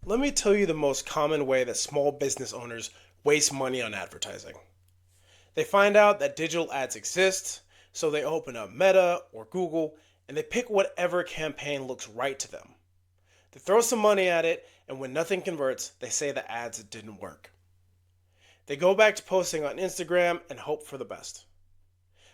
Let me tell you the most common way that small business owners waste money on advertising. They find out that digital ads exist, so they open up Meta or Google and they pick whatever campaign looks right to them. They throw some money at it, and when nothing converts, they say the ads didn't work. They go back to posting on Instagram and hope for the best.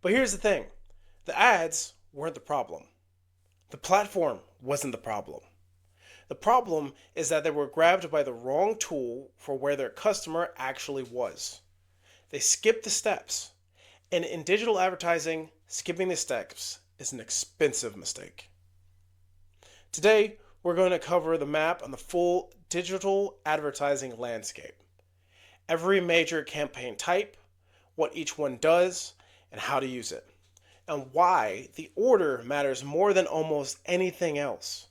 But here's the thing, the ads weren't the problem. The platform wasn't the problem. The problem is that they were grabbed by the wrong tool for where their customer actually was. They skipped the steps. And in digital advertising, skipping the steps is an expensive mistake. Today, we're going to cover the map on the full digital advertising landscape. Every major campaign type, what each one does, and how to use it. And why the order matters more than almost anything else.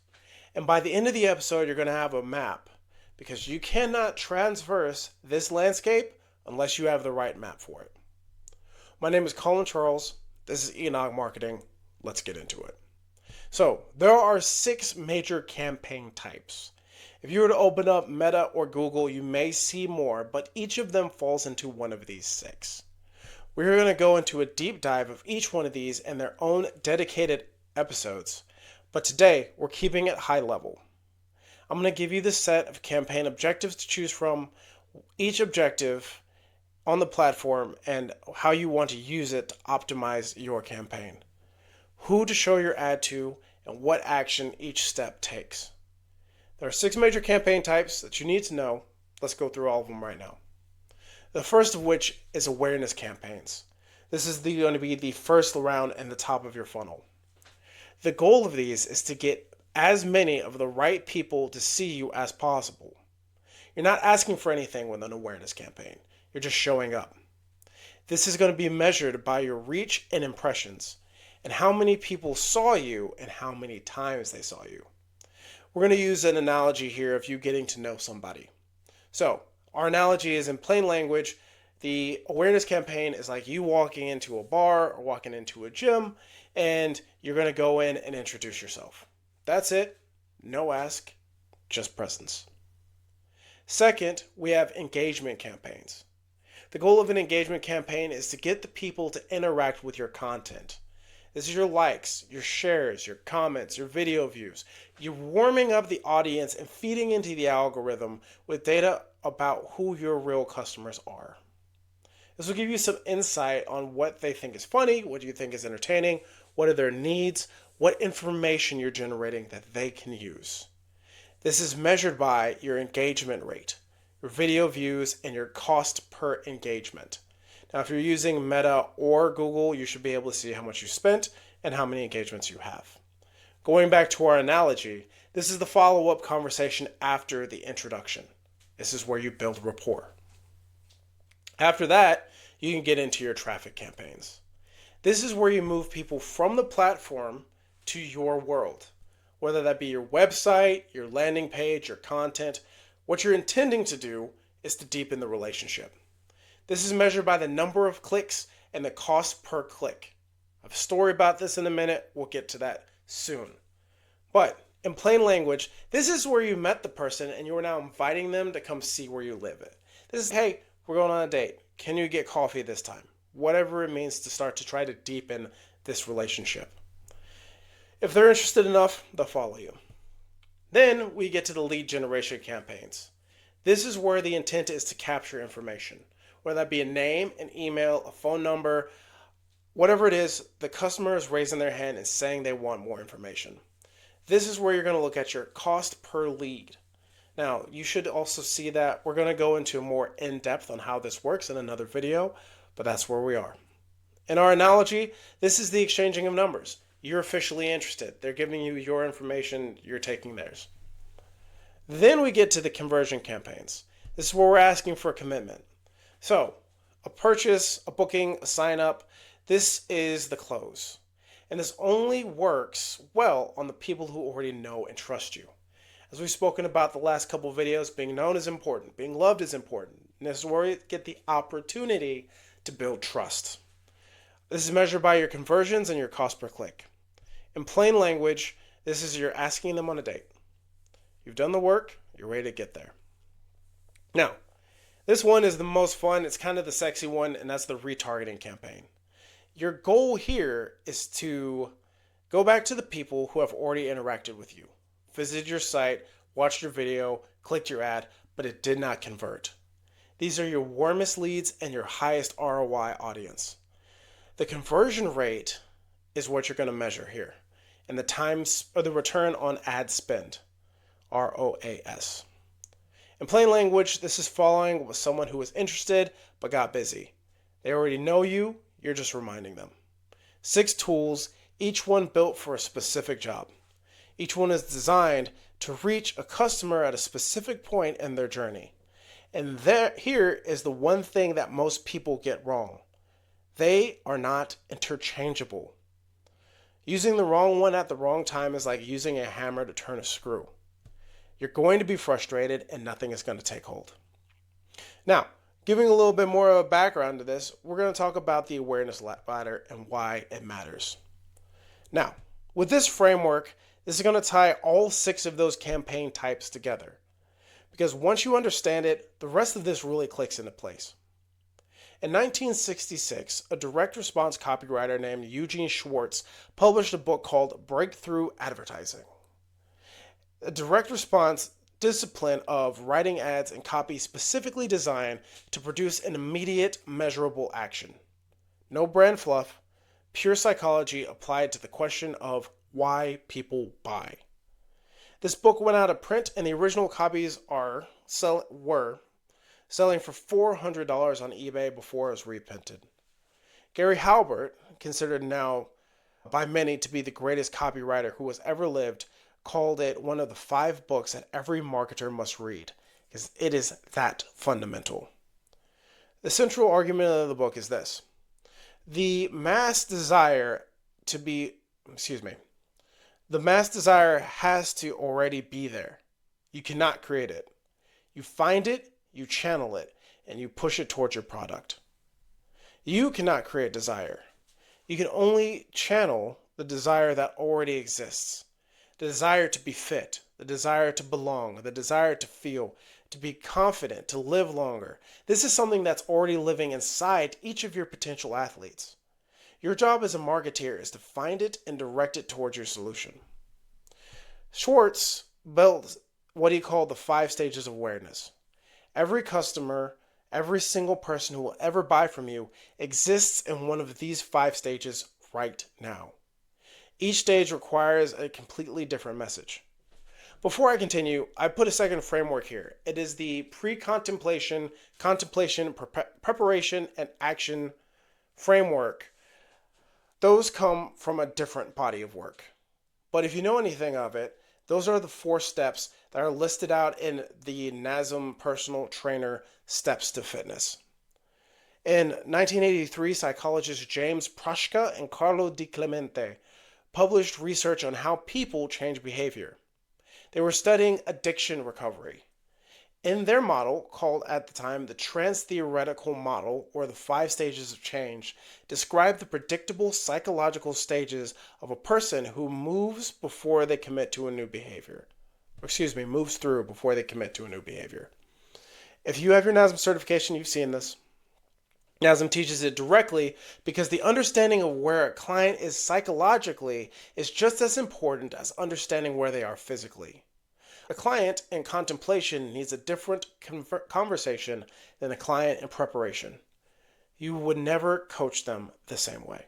And by the end of the episode, you're going to have a map because you cannot traverse this landscape unless you have the right map for it. My name is Colin Charles. This is Enoch Marketing. Let's get into it. So there are 6 major campaign types. If you were to open up Meta or Google, you may see more, but each of them falls into one of these 6. We're going to go into a deep dive of each one of these and their own dedicated episodes. But today, we're keeping it high level. I'm going to give you the set of campaign objectives to choose from, each objective on the platform, and how you want to use it to optimize your campaign. Who to show your ad to, and what action each step takes. There are 6 major campaign types that you need to know. Let's go through all of them right now. The first of which is awareness campaigns. This is going to be the first round and the top of your funnel. The goal of these is to get as many of the right people to see you as possible. You're not asking for anything with an awareness campaign. You're just showing up. This is going to be measured by your reach and impressions, and how many people saw you and how many times they saw you. We're going to use an analogy here of you getting to know somebody. So, our analogy is in plain language. The awareness campaign is like you walking into a bar or walking into a gym, and you're going to go in and introduce yourself. That's it. No ask, just presence. Second, we have engagement campaigns. The goal of an engagement campaign is to get the people to interact with your content. This is your likes, your shares, your comments, your video views. You're warming up the audience and feeding into the algorithm with data about who your real customers are. This will give you some insight on what they think is funny, what you think is entertaining, what are their needs, what information you're generating that they can use. This is measured by your engagement rate, your video views, and your cost per engagement. Now, if you're using Meta or Google, you should be able to see how much you spent and how many engagements you have. Going back to our analogy, this is the follow-up conversation after the introduction. This is where you build rapport. After that, you can get into your traffic campaigns. This is where you move people from the platform to your world, whether that be your website, your landing page, your content. What you're intending to do is to deepen the relationship. This is measured by the number of clicks and the cost per click. I have a story about this in a minute. We'll get to that soon. But in plain language, this is where you met the person and you are now inviting them to come see where you live. This is, hey, we're going on a date. Can you get coffee this time? Whatever it means to start to try to deepen this relationship. If they're interested enough, they'll follow you. Then we get to the lead generation campaigns. This is where the intent is to capture information, whether that be a name, an email, a phone number, whatever it is, the customer is raising their hand and saying they want more information. This is where you're going to look at your cost per lead. Now, you should also see that we're going to go into more in-depth on how this works in another video, but that's where we are. In our analogy, this is the exchanging of numbers. You're officially interested. They're giving you your information, you're taking theirs. Then we get to the conversion campaigns. This is where we're asking for a commitment. So, a purchase, a booking, a sign up, this is the close. And this only works well on the people who already know and trust you. As we've spoken about the last couple of videos, being known is important. Being loved is important. And this is where you get the opportunity to build trust. This is measured by your conversions and your cost per click. In plain language, this is you're asking them on a date. You've done the work, you're ready to get there. Now, this one is the most fun. It's kind of the sexy one, and that's the retargeting campaign. Your goal here is to go back to the people who have already interacted with you, visited your site, watched your video, clicked your ad, but it did not convert. These are your warmest leads and your highest ROI audience. The conversion rate is what you're going to measure here, and the times or the return on ad spend, ROAS. In plain language, this is following with someone who was interested but got busy. They already know you, you're just reminding them. 6 tools, each one built for a specific job. Each one is designed to reach a customer at a specific point in their journey. And here is the one thing that most people get wrong. They are not interchangeable. Using the wrong one at the wrong time is like using a hammer to turn a screw. You're going to be frustrated and nothing is going to take hold. Now, giving a little bit more of a background to this, we're going to talk about the awareness ladder and why it matters. Now, with this framework, this is going to tie all 6 of those campaign types together. Because once you understand it, the rest of this really clicks into place. In 1966, a direct response copywriter named Eugene Schwartz published a book called Breakthrough Advertising. A direct response discipline of writing ads and copy specifically designed to produce an immediate, measurable action. No brand fluff, pure psychology applied to the question of why people buy. This book went out of print and the original copies were selling for $400 on eBay before it was reprinted. Gary Halbert, considered now by many to be the greatest copywriter who has ever lived, called it one of the 5 books that every marketer must read, because it is that fundamental. The central argument of the book is this. The mass desire has to already be there. You cannot create it. You find it, you channel it, and you push it towards your product. You cannot create desire. You can only channel the desire that already exists. The desire to be fit, the desire to belong, the desire to feel, to be confident, to live longer. This is something that's already living inside each of your potential athletes. Your job as a marketeer is to find it and direct it towards your solution. Schwartz built what he called the 5 stages of awareness. Every customer, every single person who will ever buy from you exists in one of these 5 stages right now. Each stage requires a completely different message. Before I continue, I put a second framework here. It is the pre-contemplation, contemplation, preparation, and action framework. Those come from a different body of work. But if you know anything of it, those are the 4 steps that are listed out in the NASM Personal Trainer Steps to Fitness. In 1983, psychologists James Prochaska and Carlo DiClemente published research on how people change behavior. They were studying addiction recovery. In their model, called at the time the trans-theoretical model, or the 5 stages of change, described the predictable psychological stages of a person who moves before they commit to a new behavior. Moves through before they commit to a new behavior. If you have your NASM certification, you've seen this. NASM teaches it directly because the understanding of where a client is psychologically is just as important as understanding where they are physically. A client in contemplation needs a different conversation than a client in preparation. You would never coach them the same way.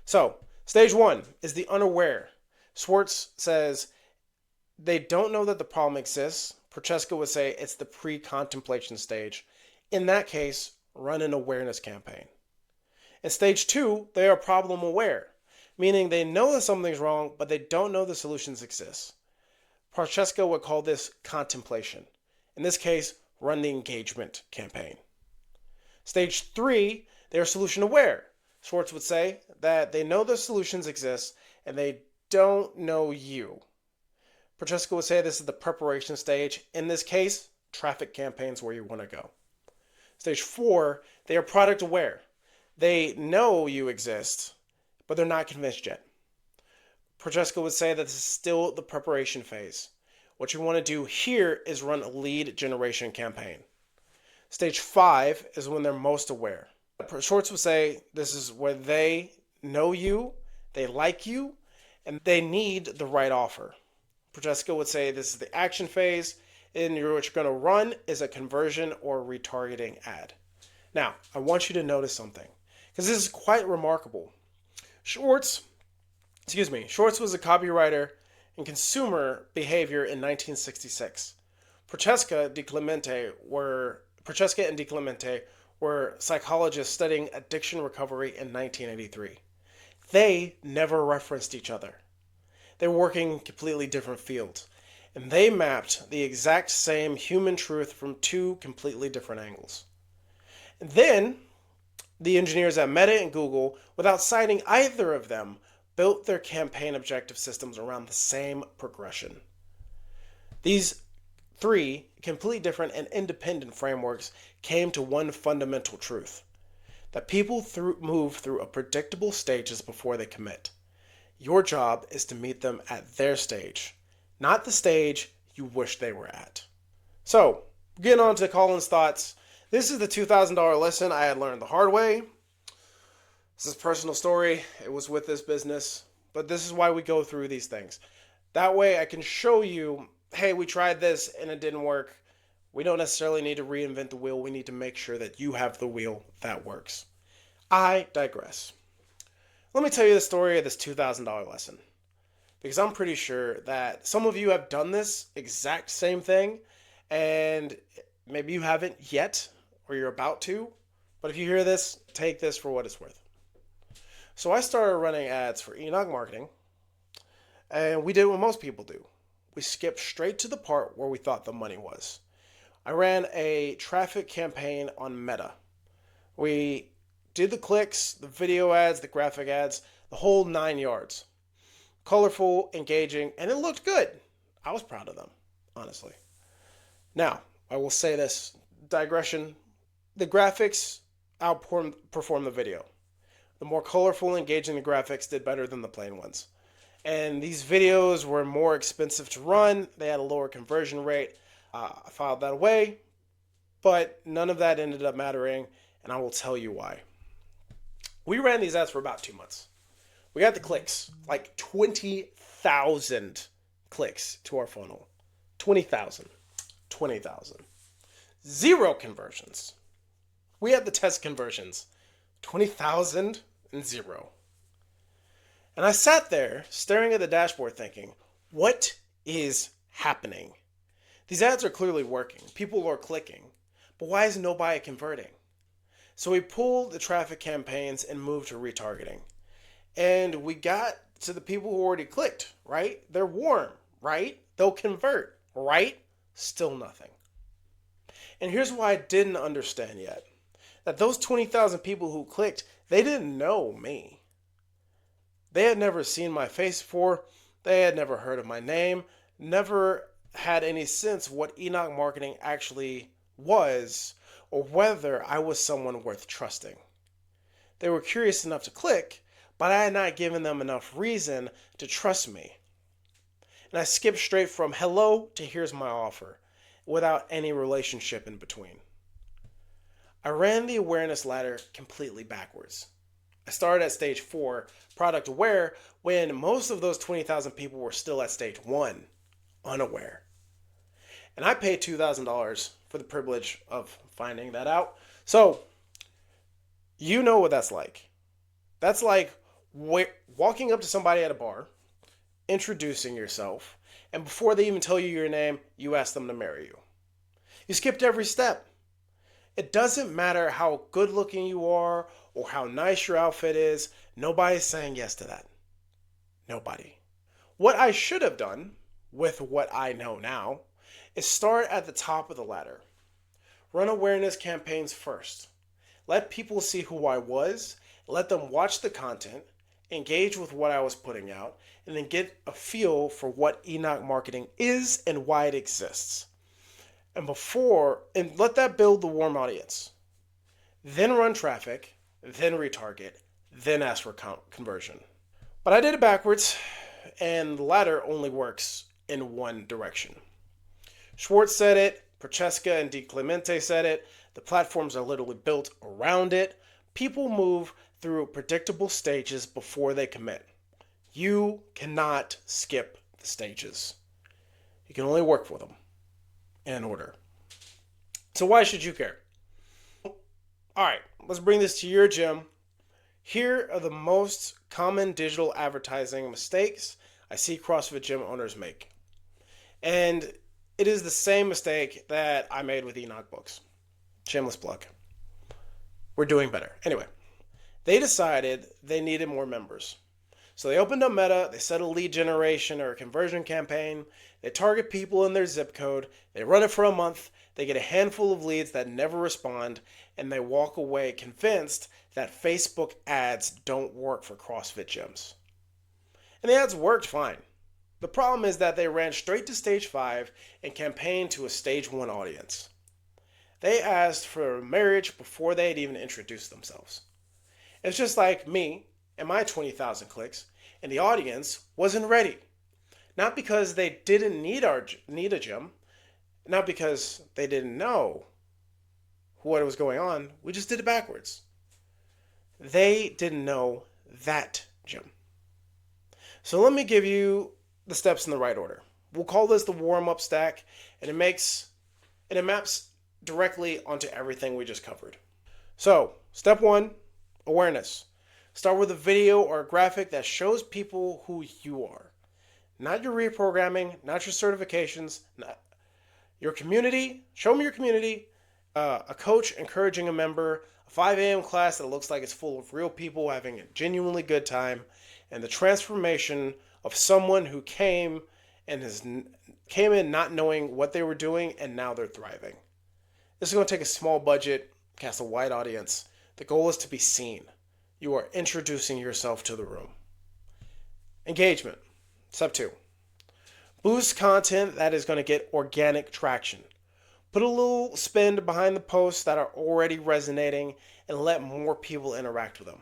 So, stage 1 is the unaware. Schwartz says they don't know that the problem exists. Prochaska would say it's the pre-contemplation stage. In that case, run an awareness campaign. In stage 2, they are problem aware, meaning they know that something's wrong, but they don't know the solutions exist. Prochaska would call this contemplation. In this case, run the engagement campaign. Stage 3, they are solution aware. Schwartz would say that they know the solutions exist and they don't know you. Prochaska would say this is the preparation stage. In this case, traffic campaigns where you want to go. Stage 4, they are product aware. They know you exist, but they're not convinced yet. Prochaska would say that this is still the preparation phase. What you want to do here is run a lead generation campaign. Stage 5 is when they're most aware. Schwartz would say this is where they know you, they like you, and they need the right offer. Prochaska would say this is the action phase, and what you're going to run is a conversion or retargeting ad. Now, I want you to notice something, because this is quite remarkable. Schwartz was a copywriter in consumer behavior in 1966. Prochaska and DiClemente were psychologists studying addiction recovery in 1983. They never referenced each other. They were working in completely different fields, and they mapped the exact same human truth from two completely different angles. And then, the engineers at Meta and Google, without citing either of them, built their campaign objective systems around the same progression. These three completely different and independent frameworks came to one fundamental truth: that people move through a predictable stages before they commit. Your job is to meet them at their stage, not the stage you wish they were at. So, getting on to Colin's thoughts. This is the $2,000 lesson I had learned the hard way. This is a personal story. It was with this business, but this is why we go through these things. That way I can show you, hey, we tried this and it didn't work. We don't necessarily need to reinvent the wheel. We need to make sure that you have the wheel that works. I digress. Let me tell you the story of this $2,000 lesson, because I'm pretty sure that some of you have done this exact same thing, and maybe you haven't yet, or you're about to, but if you hear this, take this for what it's worth. So I started running ads for Enoch marketing, and we did what most people do. We skipped straight to the part where we thought the money was. I ran a traffic campaign on Meta. We did the clicks, the video ads, the graphic ads, the whole 9 yards. Colorful, engaging, and it looked good. I was proud of them, honestly. Now, I will say this, digression, the graphics outperformed the video. The more colorful and engaging the graphics did better than the plain ones. And these videos were more expensive to run. They had a lower conversion rate. I filed that away, but none of that ended up mattering, and I will tell you why. We ran these ads for about 2 months. We got the clicks, like 20,000 clicks to our funnel. 20,000. 20,000. 0 conversions. We had the test conversions. 20,000 and 0. And I sat there staring at the dashboard thinking, what is happening? These ads are clearly working. People are clicking. But why is nobody converting? So we pulled the traffic campaigns and moved to retargeting. And we got to the people who already clicked, right? They're warm, right? They'll convert, right? Still nothing. And here's why I didn't understand yet. That those 20,000 people who clicked, they didn't know me. They had never seen my face before. They had never heard of my name. Never had any sense what Enoch marketing actually was, or whether I was someone worth trusting. They were curious enough to click, but I had not given them enough reason to trust me. And I skipped straight from hello to here's my offer, without any relationship in between. I ran the awareness ladder completely backwards. I started at stage 4, product aware, when most of those 20,000 people were still at stage 1, unaware. And I paid $2,000 for the privilege of finding that out. So, you know what that's like. That's like walking up to somebody at a bar, introducing yourself, and before they even tell you your name, you ask them to marry you. You skipped every step. It doesn't matter how good looking you are or how nice your outfit is, nobody's saying yes to that. Nobody. What I should have done, with what I know now, is start at the top of the ladder. Run awareness campaigns first. Let people see who I was, let them watch the content, engage with what I was putting out, and then get a feel for what Enoch marketing is and why it exists. And let that build the warm audience. Then run traffic, then retarget, then ask for conversion. But I did it backwards, and the ladder only works in one direction. Schwartz said it, Prochaska and DiClemente said it. The platforms are literally built around it. People move through predictable stages before they commit. You cannot skip the stages. You can only work for them in order. So why should you care? Alright, let's bring this to your gym. Here are the most common digital advertising mistakes I see CrossFit gym owners make. And it is the same mistake that I made with Enoch books. Shameless plug. We're doing better. Anyway, they decided they needed more members. So they opened up Meta, they set a lead generation or a conversion campaign, they target people in their zip code, they run it for a month, they get a handful of leads that never respond, and they walk away convinced that Facebook ads don't work for CrossFit gyms. And the ads worked fine. The problem is that they ran straight to stage 5 and campaigned to a stage 1 audience. They asked for marriage before they had even introduced themselves. It's just like me and my 20,000 clicks, and the audience wasn't ready. Not because they didn't need a gym, not because they didn't know what was going on, we just did it backwards. They didn't know that gym. So let me give you the steps in the right order. We'll call this the warm-up stack, and it maps directly onto everything we just covered. So, step 1, awareness. Start with a video or a graphic that shows people who you are. Not your reprogramming, not your certifications, not your community. Show me your community. A coach encouraging a member, a 5 a.m. class that looks like it's full of real people having a genuinely good time, and the transformation of someone who came in not knowing what they were doing, and now they're thriving. This is going to take a small budget, cast a wide audience. The goal is to be seen. You are introducing yourself to the room. Engagement. Step 2. Boost content that is going to get organic traction. Put a little spin behind the posts that are already resonating and let more people interact with them.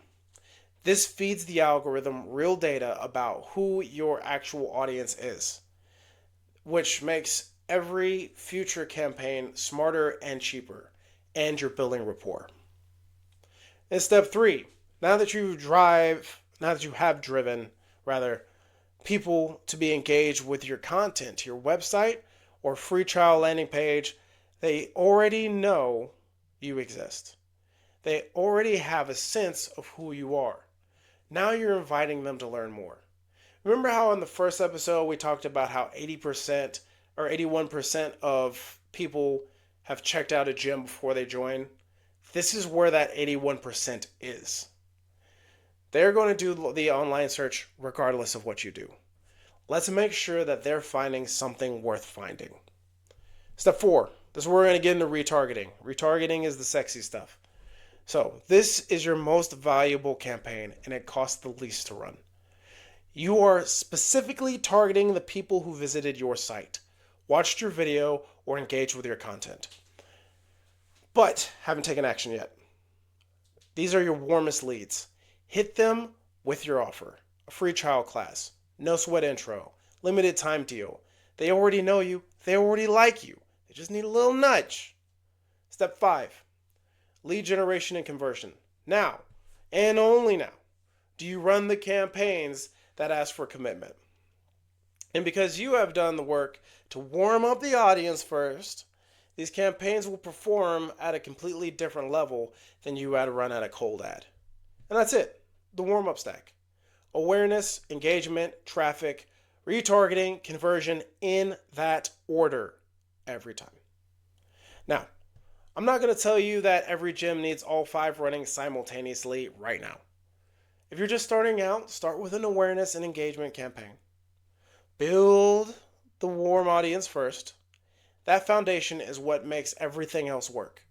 This feeds the algorithm real data about who your actual audience is, which makes every future campaign smarter and cheaper, and you're building rapport. And step 3, now that you have driven people to be engaged with your content, your website or free trial landing page, they already know you exist. They already have a sense of who you are. Now you're inviting them to learn more. Remember how in the first episode we talked about how 80% or 81% of people have checked out a gym before they join? This is where that 81% is. They're going to do the online search regardless of what you do. Let's make sure that they're finding something worth finding. Step 4. This is where we're going to get into retargeting. Retargeting is the sexy stuff. So this is your most valuable campaign, and it costs the least to run. You are specifically targeting the people who visited your site, watched your video, or engaged with your content, but haven't taken action yet. These are your warmest leads. Hit them with your offer. A free trial class, no sweat intro, limited time deal. They already know you. They already like you. They just need a little nudge. Step 5. Lead generation and conversion. Now, and only now, do you run the campaigns that ask for commitment. And because you have done the work to warm up the audience first, these campaigns will perform at a completely different level than you had to run at a cold ad. And that's it. The warm-up stack. Awareness, engagement, traffic, retargeting, conversion in that order every time. Now, I'm not going to tell you that every gym needs all 5 running simultaneously right now. If you're just starting out, start with an awareness and engagement campaign. Build the warm audience first. That foundation is what makes everything else work.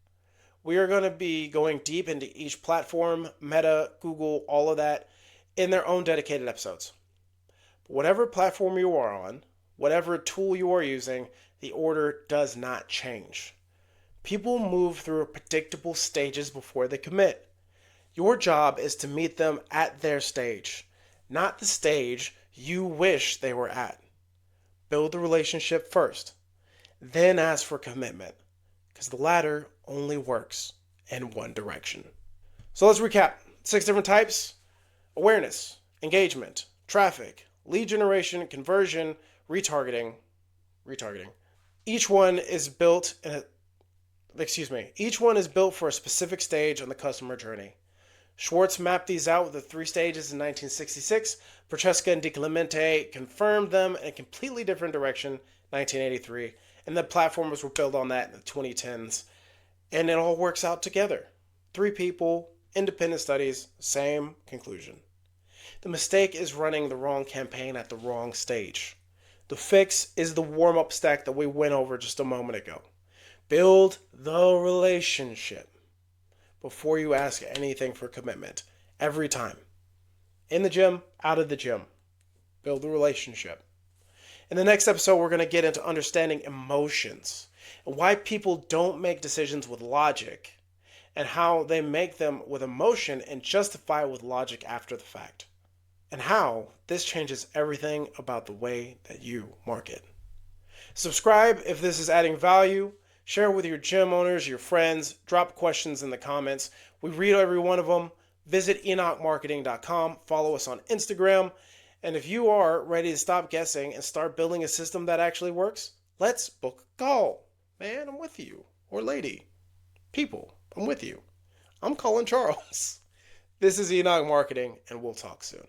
We are going to be going deep into each platform, Meta, Google, all of that, in their own dedicated episodes. But whatever platform you are on, whatever tool you are using, the order does not change. People move through predictable stages before they commit. Your job is to meet them at their stage, not the stage you wish they were at. Build the relationship first. then ask for commitment, because the latter only works in one direction. So let's recap. 6 different types: awareness, engagement, traffic, lead generation, conversion, retargeting. Each one is built for a specific stage on the customer journey. Schwartz mapped these out with the 3 stages in 1966. Prochaska and DiClemente confirmed them in a completely different direction, 1983. And the platforms were built on that in the 2010s. And it all works out together. 3 people, independent studies, same conclusion. The mistake is running the wrong campaign at the wrong stage. The fix is the warm-up stack that we went over just a moment ago. Build the relationship before you ask anything for commitment. Every time. In the gym, out of the gym. Build the relationship. In the next episode, we're going to get into understanding emotions and why people don't make decisions with logic and how they make them with emotion and justify with logic after the fact, and how this changes everything about the way that you market. Subscribe if this is adding value. Share with your gym owners, your friends. Drop questions in the comments. We read every one of them. Visit enochmarketing.com. Follow us on Instagram. And if you are ready to stop guessing and start building a system that actually works, let's book a call. Man, I'm with you. Or lady. People, I'm with you. I'm calling Charles. This is Enoch Marketing, and we'll talk soon.